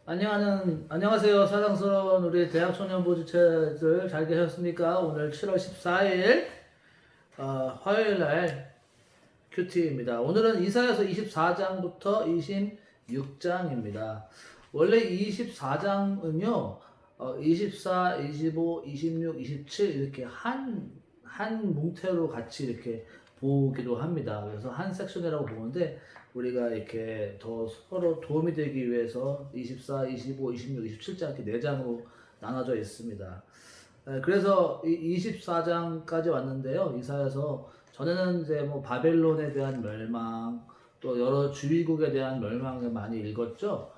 안녕하세요. 사랑스러운 우리 대학 청년 보지체들 잘 계셨습니까? 오늘 7월 14일 화요일 날 큐티입니다. 오늘은 이사야서 24장부터 26장입니다. 원래 24장은요, 24, 25, 26, 27 이렇게 한 뭉태로 같이 이렇게 보기도 합니다. 그래서 한 섹션이라고 보는데 우리가 이렇게 더 서로 도움이 되기 위해서 24, 25, 26, 27장 이렇게 4장으로 나눠져 있습니다. 그래서 24장까지 왔는데요. 이사야서 전에는 이제 뭐 바벨론에 대한 멸망, 또 여러 주위국에 대한 멸망을 많이 읽었죠.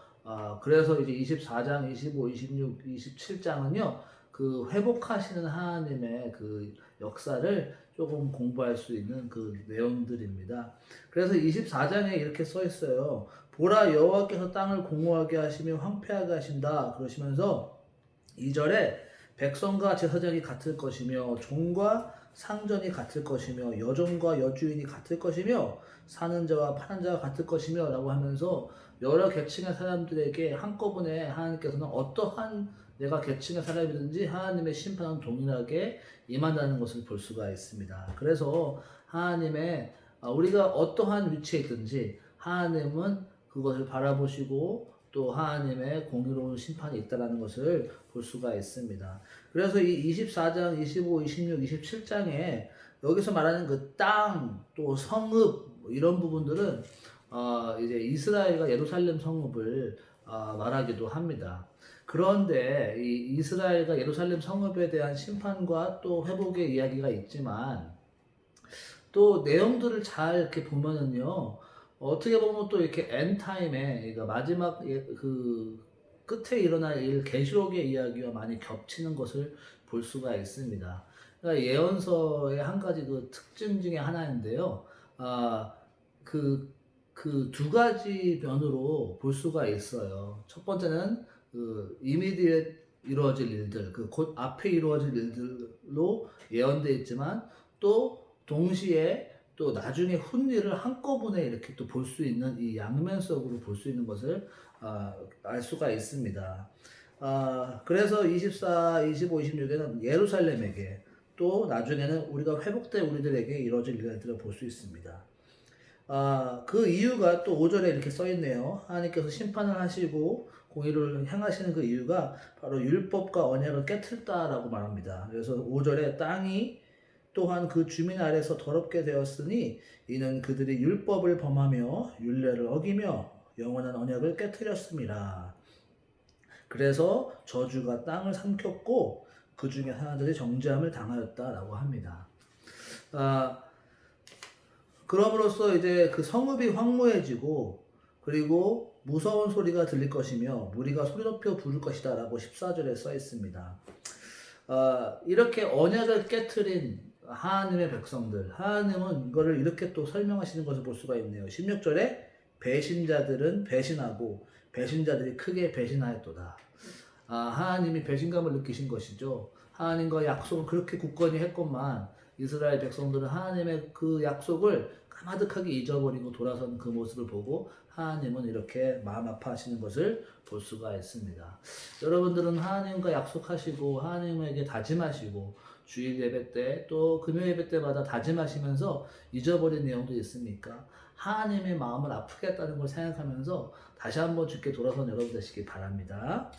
그래서 이제 24장, 25, 26, 27장은요, 그 회복하시는 하나님의 그 역사를 조금 공부할 수 있는 그 내용들입니다. 그래서 24장에 이렇게 써 있어요. 보라, 여호와께서 땅을 공허하게 하시며 황폐하게 하신다. 그러시면서 2절에 백성과 제사장이 같을 것이며 종과 상전이 같을 것이며 여종과 여주인이 같을 것이며 사는 자와 파는 자가 같을 것이며 라고 하면서 여러 계층의 사람들에게 한꺼번에 하나님께서는 어떠한 내가 계층의 사람이든지 하나님의 심판은 동일하게 임한다는 것을 볼 수가 있습니다. 그래서 하나님의 우리가 어떠한 위치에 있든지 하나님은 그것을 바라보시고 또 하나님의 공의로운 심판이 있다는 것을 볼 수가 있습니다. 그래서 이 24장, 25, 26, 27장에 여기서 말하는 그 땅, 또 성읍 이런 부분들은 이제 이스라엘과 예루살렘 성읍을 말하기도 합니다. 그런데 이 이스라엘과 예루살렘 성읍에 대한 심판과 또 회복의 이야기가 있지만 또 내용들을 잘 이렇게 보면은요, 어떻게 보면 또 이렇게 엔타임에, 그러니까 마지막 그 끝에 일어날 일, 계시록의 이야기와 많이 겹치는 것을 볼 수가 있습니다. 그러니까 예언서의 한 가지 그 특징 중에 하나인데요. 아, 그 두 가지 면으로 볼 수가 있어요. 첫 번째는 그 이미디에 이루어질 일들, 그 곧 앞에 이루어질 일들로 예언되어 있지만 또 동시에 또 나중에 훈일을 한꺼번에 이렇게 또 볼 수 있는 이 양면적으로 볼 수 있는 것을 알 수가 있습니다. 그래서 24, 25, 26에는 예루살렘에게 또 나중에는 우리가 회복된 우리들에게 이루어질 일들을 볼 수 있습니다. 그 이유가 또 5절에 이렇게 써 있네요. 하나님께서 심판을 하시고 공의를 행하시는 그 이유가 바로 율법과 언약을 깨트렸다라고 말합니다. 그래서 5절에 땅이 또한 그 주민 아래서 더럽게 되었으니 이는 그들이 율법을 범하며 율례를 어기며 영원한 언약을 깨트렸습니다. 그래서 저주가 땅을 삼켰고 그 중에 하나들이 정죄함을 당하였다라고 합니다. 그럼으로써 이제 그 성읍이 황무해지고 그리고 무서운 소리가 들릴 것이며 무리가 소리 높여 부를 것이다 라고 14절에 써 있습니다. 이렇게 언약을 깨트린 하나님의 백성들, 하나님은 이거를 이렇게 또 설명하시는 것을 볼 수가 있네요. 16절에 배신자들은 배신하고 배신자들이 크게 배신하였도다. 하나님이 배신감을 느끼신 것이죠. 하나님과 약속을 그렇게 굳건히 했건만 이스라엘 백성들은 하나님의 그 약속을 까마득하게 잊어버리고 돌아선 그 모습을 보고 하나님은 이렇게 마음 아파하시는 것을 볼 수가 있습니다. 여러분들은 하나님과 약속하시고 하나님에게 다짐하시고 주일 예배 때 또 금요 예배 때마다 다짐하시면서 잊어버린 내용도 있습니까? 하나님의 마음을 아프게 했다는 걸 생각하면서 다시 한번 주께 돌아선 여러분 되시기 바랍니다.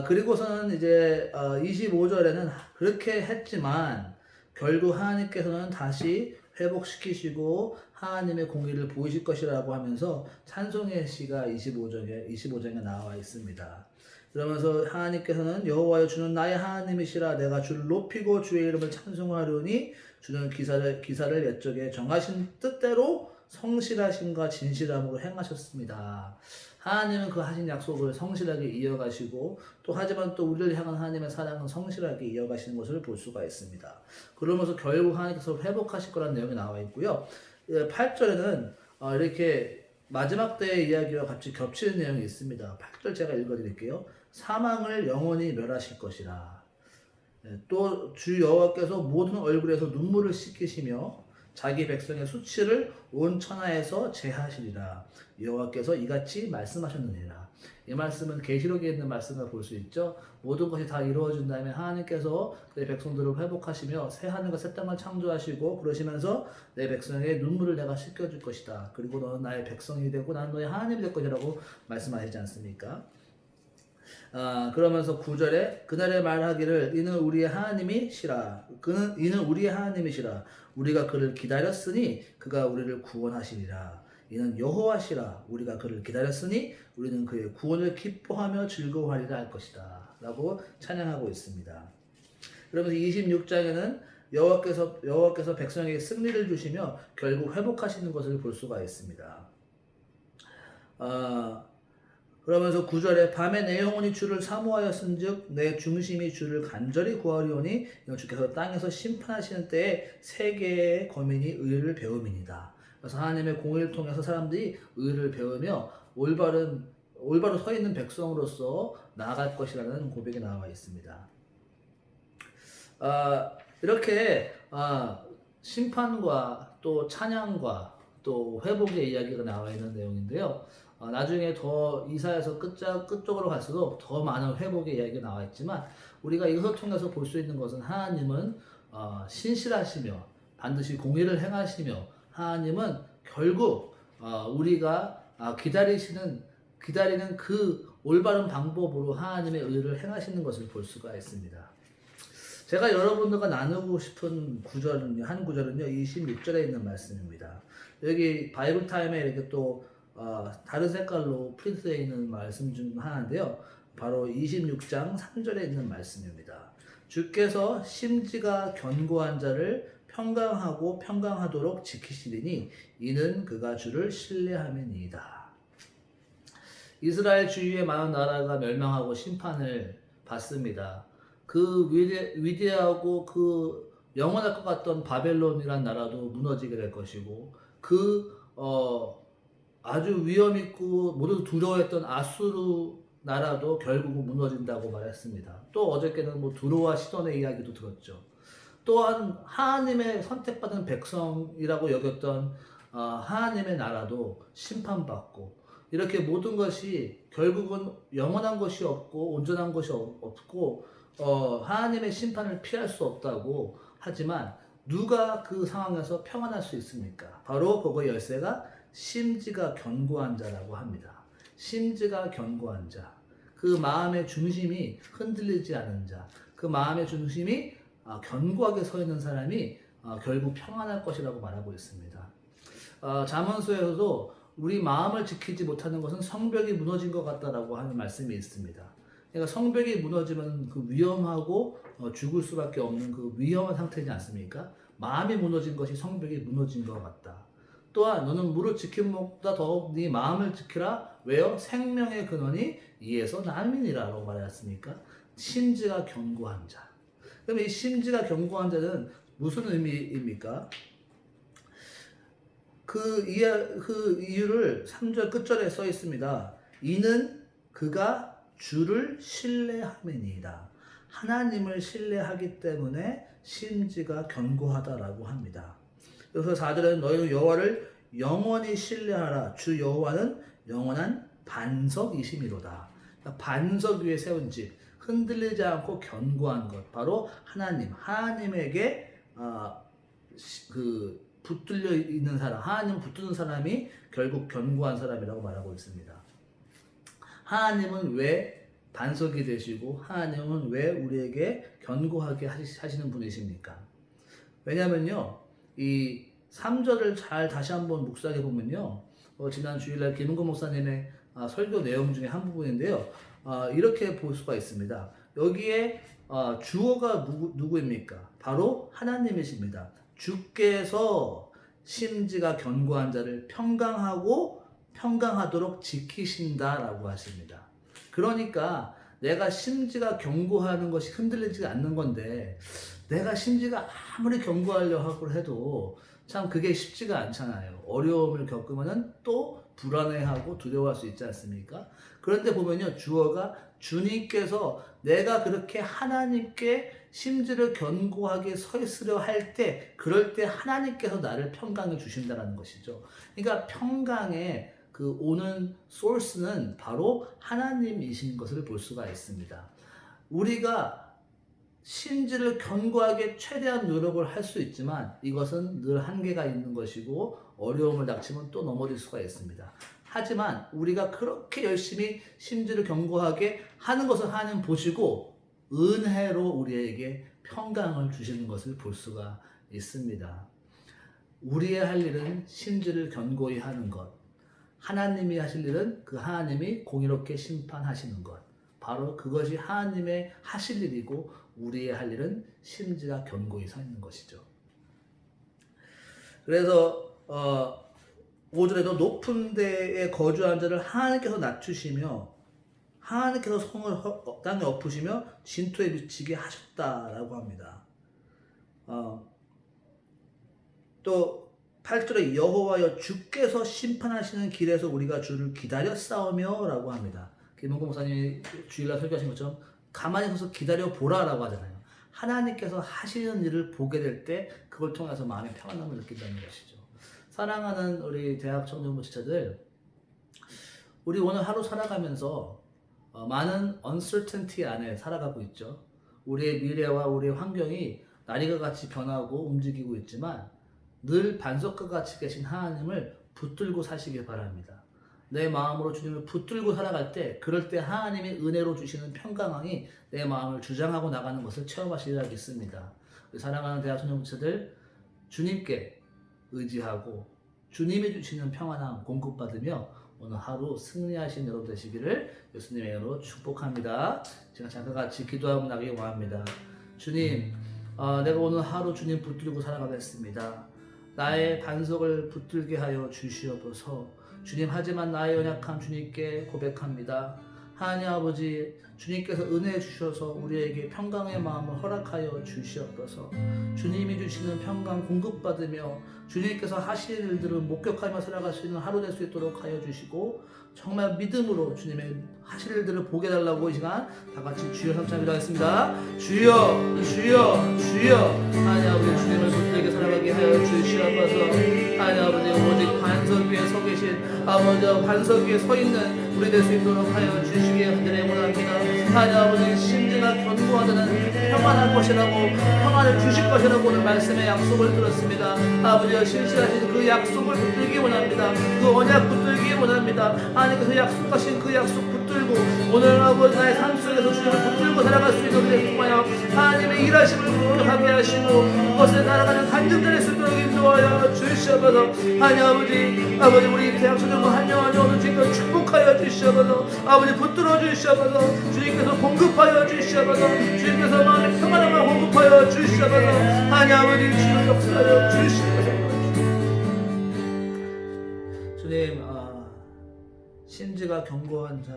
그리고서는 이제 25절에는 그렇게 했지만 결국 하나님께서는 다시 회복시키시고 하나님의 공의를 보이실 것이라고 하면서 찬송의 시가 25장에 나와 있습니다. 그러면서 하나님께서는 여호와여 주는 나의 하나님이시라 내가 주를 높이고 주의 이름을 찬송하려니 주는 기사를 옛적에 정하신 뜻대로 성실하심과 진실함으로 행하셨습니다. 하나님은 그 하신 약속을 성실하게 이어가시고 또 하지만 또 우리를 향한 하나님의 사랑은 성실하게 이어가시는 것을 볼 수가 있습니다. 그러면서 결국 하나님께서 회복하실 거라는 내용이 나와 있고요. 8절에는 이렇게 마지막 때의 이야기와 같이 겹치는 내용이 있습니다. 8절 제가 읽어드릴게요. 사망을 영원히 멸하실 것이라. 또 주 여호와께서 모든 얼굴에서 눈물을 씻기시며 자기 백성의 수치를 온 천하에서 제하시리라. 여호와께서 이같이 말씀하셨느니라. 이 말씀은 계시록에 있는 말씀을 볼 수 있죠. 모든 것이 다 이루어진 다음에 하나님께서 내 백성들을 회복하시며 새 하늘과 새 땅을 창조하시고 그러시면서 내 백성의 눈물을 내가 씻겨줄 것이다. 그리고 너는 나의 백성이 되고 나는 너의 하나님이 될 것이라고 말씀하시지 않습니까? 그러면서 9절에 그날에 말하기를 이는 우리의 하나님이시라. 이는 우리의 하나님이시라. 우리가 그를 기다렸으니 그가 우리를 구원하시리라. 이는 여호와시라. 우리가 그를 기다렸으니 우리는 그의 구원을 기뻐하며 즐거워하리라 할 것이다. 라고 찬양하고 있습니다. 그러면서 26장에는 여호와께서 백성에게 승리를 주시며 결국 회복하시는 것을 볼 수가 있습니다. 그러면서 9절에 밤에 내 영혼이 주를 사모하였은즉 내 중심이 주를 간절히 구하리오니 주께서 땅에서 심판하시는 때에 세계의 거민이 의를 배움이니이다. 그래서 하나님의 공의를 통해서 사람들이 의를 배우며 올바로 서 있는 백성으로서 나아갈 것이라는 고백이 나와 있습니다. 이렇게 심판과 또 찬양과 또 회복의 이야기가 나와 있는 내용인데요. 나중에 더 이사야서 끝쪽으로 갈수록 더 많은 회복의 이야기가 나와 있지만 우리가 이것을 통해서 볼 수 있는 것은 하나님은 신실하시며 반드시 공의를 행하시며 하나님은 결국 우리가 기다리는 그 올바른 방법으로 하나님의 의를 행하시는 것을 볼 수가 있습니다. 제가 여러분들과 나누고 싶은 한 구절은요 26절에 있는 말씀입니다. 여기 바이블 타임에 이렇게 또 다른 색깔로 프린트되어 있는 말씀 중 하나인데요. 바로 26장 3절에 있는 말씀입니다. 주께서 심지가 견고한 자를 평강하고 평강하도록 지키시리니 이는 그가 주를 신뢰함이니이다. 이스라엘 주위의 많은 나라가 멸망하고 심판을 받습니다. 그 위대하고 그 영원할 것 같던 바벨론이란 나라도 무너지게 될 것이고 아주 위험 있고 모두 두려워했던 아수르 나라도 결국은 무너진다고 말했습니다. 또 어저께는 두로와 시돈의 이야기도 들었죠. 또한 하나님의 선택받은 백성이라고 여겼던 하나님의 나라도 심판받고 이렇게 모든 것이 결국은 영원한 것이 없고 온전한 것이 없고 하나님의 심판을 피할 수 없다고 하지만 누가 그 상황에서 평안할 수 있습니까? 바로 그거 열쇠가 심지가 견고한 자라고 합니다. 심지가 견고한 자, 그 마음의 중심이 흔들리지 않은 자, 그 마음의 중심이 견고하게 서 있는 사람이 결국 평안할 것이라고 말하고 있습니다. 잠언서에서도 우리 마음을 지키지 못하는 것은 성벽이 무너진 것 같다라고 하는 말씀이 있습니다. 그러니까 성벽이 무너지면 그 위험하고 죽을 수밖에 없는 그 위험한 상태이지 않습니까? 마음이 무너진 것이 성벽이 무너진 것 같다. 또한 너는 물을 지킴보다 더욱 네 마음을 지키라. 왜요? 생명의 근원이 이에서 남이니라고 말했습니까? 심지가 견고한 자. 그럼 이 심지가 견고한 자는 무슨 의미입니까? 그 이유를 3절 끝절에 써 있습니다. 이는 그가 주를 신뢰함이니이다. 하나님을 신뢰하기 때문에 심지가 견고하다라고 합니다. 그래서 4절에는 너희는 여호와를 영원히 신뢰하라. 주 여호와는 영원한 반석이심이로다. 그러니까 반석 위에 세운 집, 흔들리지 않고 견고한 것, 바로 하나님에게 붙들려 있는 사람, 하나님 붙드는 사람이 결국 견고한 사람이라고 말하고 있습니다. 하나님은 왜 반석이 되시고 하나님은 왜 우리에게 견고하게 하시는 분이십니까? 왜냐면요, 이 3절을 잘 다시 한번 묵상해 보면요, 지난 주일날 김은구 목사님의 설교 내용 중에 한 부분인데요, 이렇게 볼 수가 있습니다. 여기에 주어가 누구입니까? 바로 하나님이십니다. 주께서 심지가 견고한 자를 평강하도록 지키신다라고 하십니다. 그러니까 내가 심지가 견고하는 것이 흔들리지 않는 건데 내가 심지가 아무리 견고하려고 해도 참 그게 쉽지가 않잖아요. 어려움을 겪으면 또 불안해하고 두려워할 수 있지 않습니까? 그런데 보면요, 주어가 주님께서 내가 그렇게 하나님께 심지를 견고하게 서 있으려 할 때, 그럴 때 하나님께서 나를 평강을 주신다는 것이죠. 그러니까 평강의 그 오는 소스는 바로 하나님이신 것을 볼 수가 있습니다. 우리가 심지를 견고하게 최대한 노력을 할 수 있지만 이것은 늘 한계가 있는 것이고 어려움을 닥치면 또 넘어질 수가 있습니다. 하지만 우리가 그렇게 열심히 심지를 견고하게 하는 것을 하나님 보시고 은혜로 우리에게 평강을 주시는 것을 볼 수가 있습니다. 우리의 할 일은 심지를 견고히 하는 것, 하나님이 하실 일은 그 하나님이 공의롭게 심판하시는 것, 바로 그것이 하나님의 하실 일이고 우리의 할 일은 심지가 견고히 서 있는 것이죠. 그래서 5절에도 높은 데에 거주한 자를 하나님께서 낮추시며 하나님께서 성을 땅에 엎으시며 진토에 미치게 하셨다라고 합니다. 또 8절에 여호와여 주께서 심판하시는 길에서 우리가 주를 기다렸사오며 라고 합니다. 김은고 목사님이 주일날 설교하신 것처럼 가만히 서서 기다려 보라라고 하잖아요. 하나님께서 하시는 일을 보게 될 때 그걸 통해서 마음의 평안함을 느낀다는 것이죠. 사랑하는 우리 대학 청년부 지체들, 우리 오늘 하루 살아가면서 많은 uncertainty 안에 살아가고 있죠. 우리의 미래와 우리의 환경이 날이가 같이 변하고 움직이고 있지만 늘 반석과 같이 계신 하나님을 붙들고 사시길 바랍니다. 내 마음으로 주님을 붙들고 살아갈 때, 그럴 때 하나님의 은혜로 주시는 평강함이 내 마음을 주장하고 나가는 것을 체험하시리라 믿습니다. 우리 사랑하는 대학 청년부처들, 주님께 의지하고 주님이 주시는 평안함 공급받으며 오늘 하루 승리하신 여러분 되시기를 예수님의 이름으로 축복합니다. 제가 잠깐 같이 기도하고 나가기 원합니다. 주님, 내가 오늘 하루 주님 붙들고 살아가겠습니다. 나의 반석을 붙들게 하여 주시옵소서. 주님, 하지만 나의 연약함 주님께 고백합니다. 하나님 아버지, 주님께서 은혜 주셔서 우리에게 평강의 마음을 허락하여 주시옵소서. 주님이 주시는 평강 공급받으며 주님께서 하실 일들을 목격하며 살아갈 수 있는 하루 될 수 있도록 하여 주시고, 정말 믿음으로 주님의 하실 일들을 보게 달라고 이 시간 다 같이 주여 삼창 기도하겠습니다. 주여 주여 주여. 하나님 아버지, 주님을 붙들게 살아가게 하여 주시옵소서. 하나님 아버지, 오직 반석 위에 서 계신 아버지, 반석 위에 서 있는 우리 될 수 있도록 하여 주시기에 간절히 원합니다. 하나님 아버지, 심지가 견고하다는 평안할 것이라고, 평안을 주실 것이라고 오늘 말씀의 약속을 들었습니다. 아버지여, 신실하신 그 약속을 붙들기 원합니다. 그 언약 붙들기 원합니다. 하나님께서 약속하신 그 약속 붙들고 오늘 아버지 나의 삶 속에서 주님을 붙들고 살아갈 수 있는 우리를 통하여 하나님의 일하심을 공격하게 하시고 그것을 날아가는 간증될 수 있도록 인도하여 주시옵소서. 하나님 아버지 우리 대학 초등부 한영환이 오늘 주님께서 축복하여 주시옵소서. 아버지 붙들어 주시옵소서. 주님께서 공급하여 주시옵소서. 주님께서 마음의 평안함을 공급하여 주시옵소서. 하나님 아버지, 주님 역사하여 주시옵소서. 주님, 심지가 견고한 자,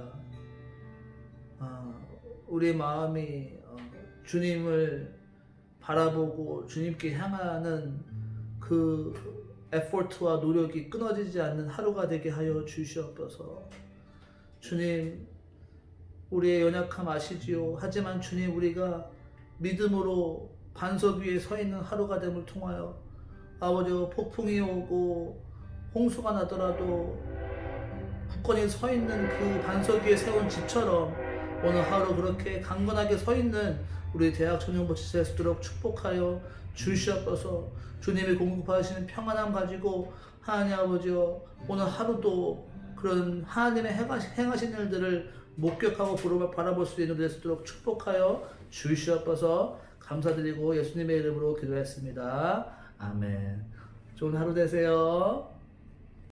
우리 마음이 주님을 바라보고 주님께 향하는 그 에포트와 노력이 끊어지지 않는 하루가 되게 하여 주시옵소서. 주님, 우리의 연약함 아시지요. 하지만 주님, 우리가 믿음으로 반석 위에 서 있는 하루가 됨을 통하여 아버지, 폭풍이 오고 홍수가 나더라도 굳건히 서 있는 그 반석 위에 세운 집처럼 오늘 하루 그렇게 강건하게 서 있는 우리 대학 청년부 지체될 수 있도록 축복하여 주시옵소서. 주님이 공급하시는 평안함 가지고 하나님 아버지여, 오늘 하루도 그런 하나님의 행하신 일들을 목격하고 바라볼 수 있는 우리 될 수 있도록 축복하여 주시옵소서. 감사드리고 예수님의 이름으로 기도했습니다. 아멘. 좋은 하루 되세요.